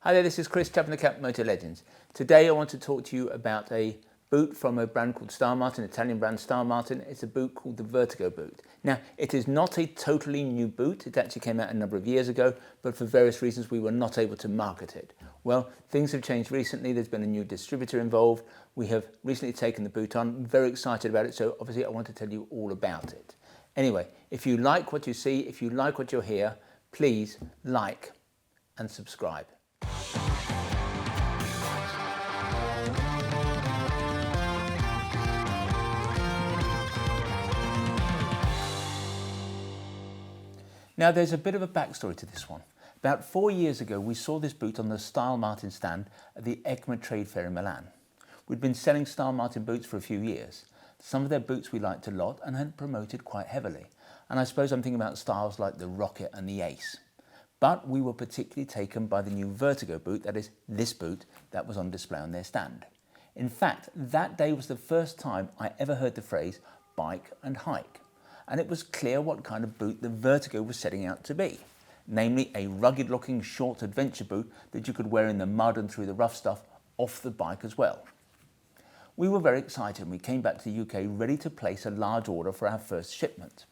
Hi there, this is Chris, Chap in the Cap Motor Legends. Today I want to talk to you about a boot from a brand called Stylmartin, Italian brand Stylmartin. It's a boot called the Vertigo boot. Now, it is not a totally new boot. It actually came out a number of years ago, but for various reasons we were not able to market it. Well, things have changed recently. There's been a new distributor involved. We have recently taken the boot on. I'm very excited about it, so obviously I want to tell you all about it. Anyway, if you like what you see, if you like what you hear, please like and subscribe. Now there's a bit of a backstory to this one. About 4 years ago we saw this boot on the Stylmartin stand at the EICMA trade fair in Milan. We'd been selling Stylmartin boots for a few years. Some of their boots we liked a lot and had promoted quite heavily. And I suppose I'm thinking about styles like the Rocket and the Ace. But we were particularly taken by the new Vertigo boot, that is this boot, that was on display on their stand. In fact, that day was the first time I ever heard the phrase bike and hike. And it was clear what kind of boot the Vertigo was setting out to be. Namely a rugged looking short adventure boot that you could wear in the mud and through the rough stuff off the bike as well. We were very excited and we came back to the UK ready to place a large order for our first shipment.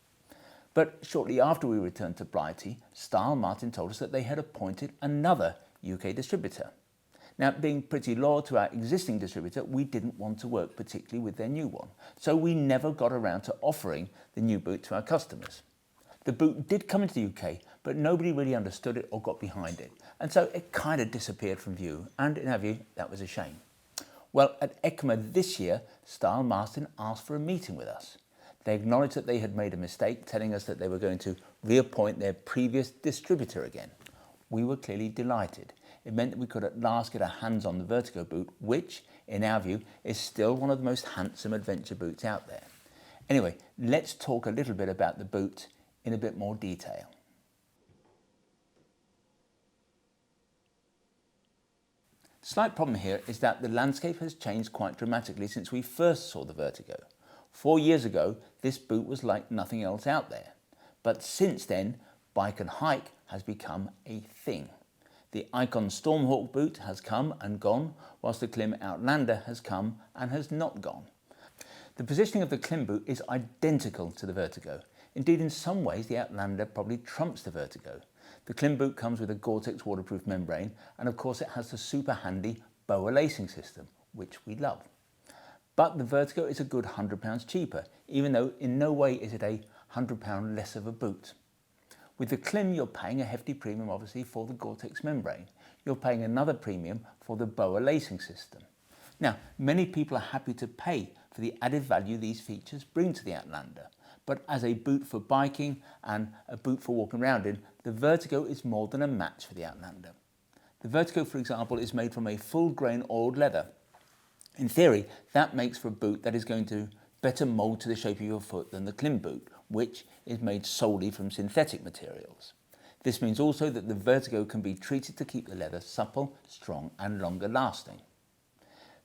But shortly after we returned to Blighty, Stylmartin told us that they had appointed another UK distributor. Now, being pretty loyal to our existing distributor, we didn't want to work particularly with their new one. So we never got around to offering the new boot to our customers. The boot did come into the UK, but nobody really understood it or got behind it. And so it kind of disappeared from view. And in our view, that was a shame. Well, at EICMA this year, Stylmartin asked for a meeting with us. They acknowledged that they had made a mistake, telling us that they were going to reappoint their previous distributor again. We were clearly delighted. It meant that we could at last get our hands on the Vertigo boot, which, in our view, is still one of the most handsome adventure boots out there. Anyway, let's talk a little bit about the boot in a bit more detail. The slight problem here is that the landscape has changed quite dramatically since we first saw the Vertigo. 4 years ago, this boot was like nothing else out there. But since then, bike and hike has become a thing. The Icon Stormhawk boot has come and gone, whilst the Klim Outlander has come and has not gone. The positioning of the Klim boot is identical to the Vertigo. Indeed, in some ways, the Outlander probably trumps the Vertigo. The Klim boot comes with a Gore-Tex waterproof membrane, and of course it has the super handy boa lacing system, which we love. But the Vertigo is a good £100 cheaper, even though in no way is it a £100 less of a boot. With the Klim, you're paying a hefty premium, obviously, for the Gore-Tex membrane. You're paying another premium for the boa lacing system. Now, many people are happy to pay for the added value these features bring to the Outlander. But as a boot for biking and a boot for walking around in, the Vertigo is more than a match for the Outlander. The Vertigo, for example, is made from a full-grain oiled leather. In theory, that makes for a boot that is going to better mould to the shape of your foot than the Klim boot, which is made solely from synthetic materials. This means also that the Vertigo can be treated to keep the leather supple, strong and longer lasting.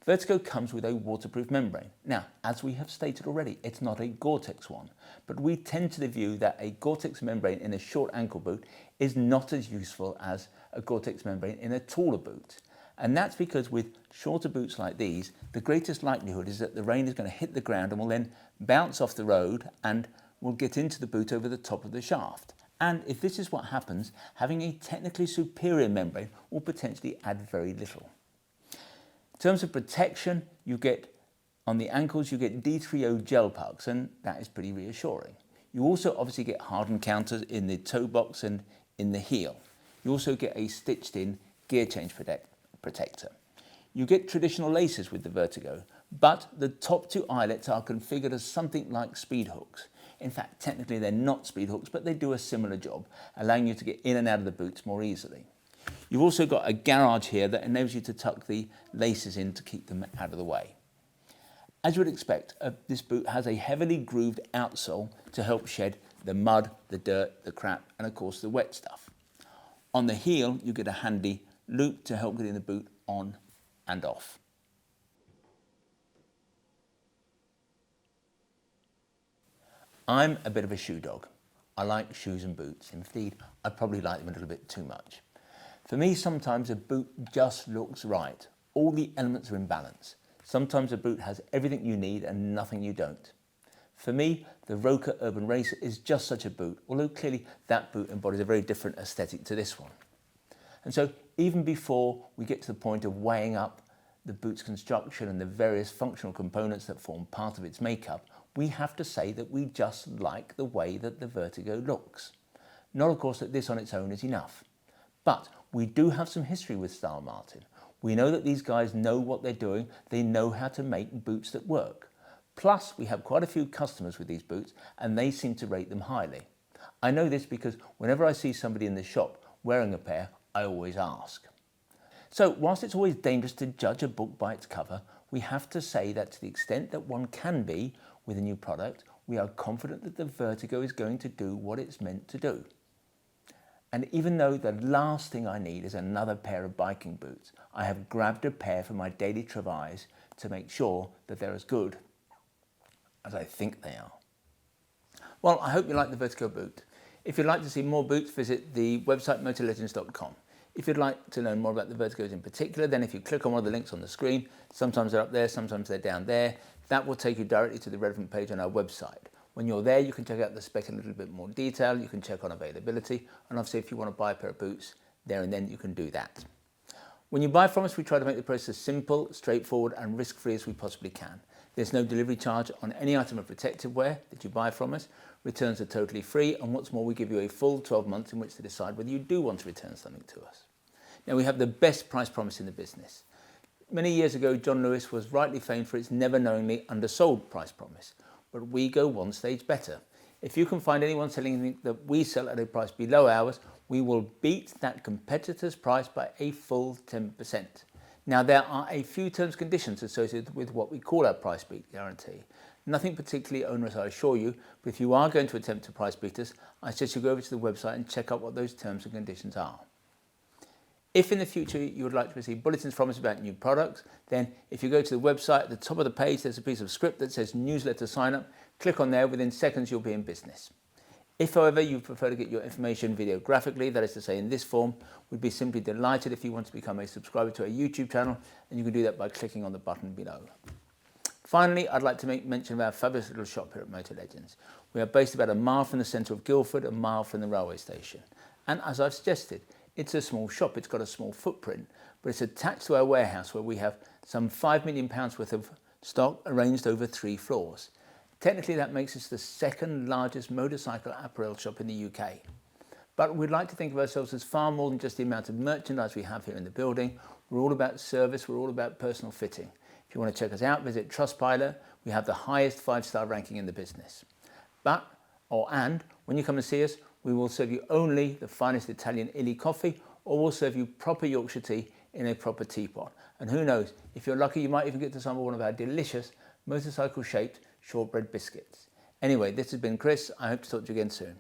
Vertigo comes with a waterproof membrane. Now, as we have stated already, it's not a Gore-Tex one, but we tend to the view that a Gore-Tex membrane in a short ankle boot is not as useful as a Gore-Tex membrane in a taller boot. And that's because with shorter boots like these, the greatest likelihood is that the rain is going to hit the ground and will then bounce off the road and will get into the boot over the top of the shaft. And if this is what happens, having a technically superior membrane will potentially add very little. In terms of protection, you get, on the ankles, you get D3O gel pucks, and that is pretty reassuring. You also obviously get hardened counters in the toe box and in the heel. You also get a stitched in gear change protector. You get traditional laces with the Vertigo, but the top two eyelets are configured as something like speed hooks. In fact, technically they're not speed hooks, but they do a similar job, allowing you to get in and out of the boots more easily. You've also got a garage here that enables you to tuck the laces in to keep them out of the way. As you would expect, this boot has a heavily grooved outsole to help shed the mud, the dirt, the crap, and of course the wet stuff. On the heel, you get a handy loop to help getting the boot on and off. I'm a bit of a shoe dog. I like shoes and boots. Indeed, I probably like them a little bit too much. For me, sometimes a boot just looks right. All the elements are in balance. Sometimes a boot has everything you need and nothing you don't. For me, the Roker Urban Racer is just such a boot, although clearly that boot embodies a very different aesthetic to this one. And so even before we get to the point of weighing up the boot's construction and the various functional components that form part of its makeup, we have to say that we just like the way that the Vertigo looks. Not of course that this on its own is enough, but we do have some history with Stylmartin. We know that these guys know what they're doing, they know how to make boots that work. Plus, we have quite a few customers with these boots and they seem to rate them highly. I know this because whenever I see somebody in the shop wearing a pair, I always ask. So, whilst it's always dangerous to judge a book by its cover, we have to say that to the extent that one can be with a new product, we are confident that the Vertigo is going to do what it's meant to do. And even though the last thing I need is another pair of biking boots, I have grabbed a pair for my daily travails to make sure that they're as good as I think they are. Well, I hope you like the Vertigo boot. If you'd like to see more boots, visit the website motorlegends.com. If you'd like to learn more about the Vertigos in particular, then if you click on one of the links on the screen, sometimes they're up there, sometimes they're down there, that will take you directly to the relevant page on our website. When you're there, you can check out the spec in a little bit more detail, you can check on availability, and obviously if you want to buy a pair of boots, there and then you can do that. When you buy from us, we try to make the process as simple, straightforward and risk-free as we possibly can. There's no delivery charge on any item of protective wear that you buy from us. Returns are totally free, and what's more, we give you a full 12 months in which to decide whether you do want to return something to us. Now, we have the best price promise in the business. Many years ago, John Lewis was rightly famed for its never knowingly undersold price promise, but we go one stage better. If you can find anyone selling anything that we sell at a price below ours, we will beat that competitor's price by a full 10%. Now, there are a few terms and conditions associated with what we call our price beat guarantee. Nothing particularly onerous, I assure you, but if you are going to attempt to price beat us, I suggest you go over to the website and check out what those terms and conditions are. If in the future you would like to receive bulletins from us about new products, then if you go to the website, at the top of the page there's a piece of script that says newsletter sign up. Click on there, within seconds you'll be in business. If however you prefer to get your information videographically, that is to say in this form, we'd be simply delighted if you want to become a subscriber to our YouTube channel, and you can do that by clicking on the button below. Finally, I'd like to make mention of our fabulous little shop here at Motor Legends. We are based about a mile from the centre of Guildford, a mile from the railway station. And as I've suggested, it's a small shop, it's got a small footprint, but it's attached to our warehouse where we have some £5 million worth of stock arranged over 3 floors. Technically that makes us the second largest motorcycle apparel shop in the UK. But we'd like to think of ourselves as far more than just the amount of merchandise we have here in the building. We're all about service, we're all about personal fitting. If you want to check us out, visit Trustpilot. We have the highest 5-star ranking in the business. And when you come and see us, we will serve you only the finest Italian illy coffee, or we'll serve you proper Yorkshire tea in a proper teapot. And who knows, if you're lucky, you might even get to sample one of our delicious motorcycle-shaped shortbread biscuits. Anyway, this has been Chris. I hope to talk to you again soon.